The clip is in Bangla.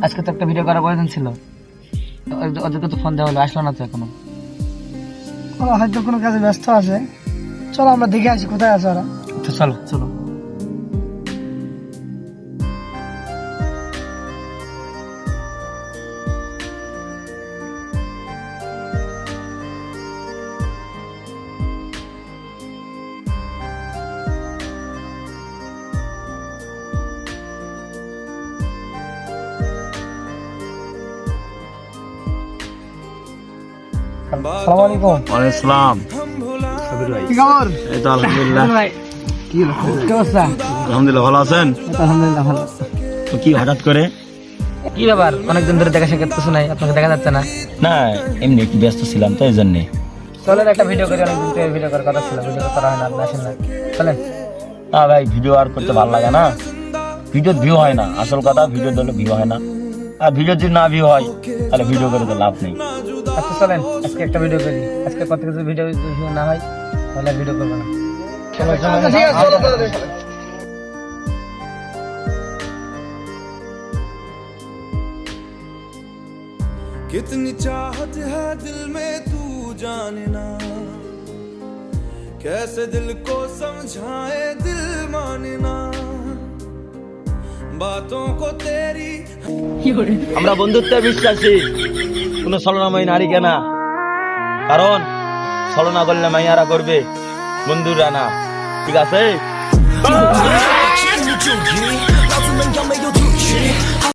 আজকে তো একটা ভিডিও করার প্রয়োজন ছিল, ওদেরকে তো ফোন দেওয়া হলো, আসলো না তো এখনো। ওরা হয়তো কোনো কাজে ব্যস্ত আছে। চলো আমরা দেখে আসি কোথায় আছে ওরা। তো চলো চলো। আসসালামু আলাইকুম। ওয়ালাইকুম আসসালাম। কি খবর? এই তো আলহামদুলিল্লাহ। কি অবস্থা? আলহামদুলিল্লাহ, ভালো আছেন? আলহামদুলিল্লাহ ভালো। তো কি হঠাৎ করে? কি ব্যাপার, অনেকদিন ধরে দেখা সাক্ষাৎ কিছু নাই, আপনাকে দেখা যাচ্ছে না। না, এমনি একটু ব্যস্ত ছিলাম তো এই জন্যে। চলেন একটা ভিডিও করি, অনেকদিন থেকে ভিডিও করার কথা ছিল, ভিডিও করা হয় না, আপনি আসেন না। চলেন। না ভাই, ভিডিও আর করতে ভালো লাগে না, ভিডিও ভিউ হয় না। আসল কথা, ভিডিও দিলে ভিউ হয় না, আর ভিডিও যদি না ভিউ হয় তাহলে ভিডিও করে তো লাভ নেই। আচ্ছা চলেন আজকে একটা ভিডিও করি, আজকে কত কিছু ভিডিও ভিউ না হয় তাহলে আর ভিডিও করবো না। আচ্ছা, ঠিক আছে, চলো তাহলে। कितनी चाहत है दिल में तू जाने ना, कैसे दिल को समझाए दिल माने ना, बातों को तेरी। আমরা বন্ধুত্বে বিশ্বাসী, কোনো ছলনাময়ী নারী কেনা, কারণ ছলনা করলে মাইয়ারা করবে, বন্ধুরা না। ঠিক আছে?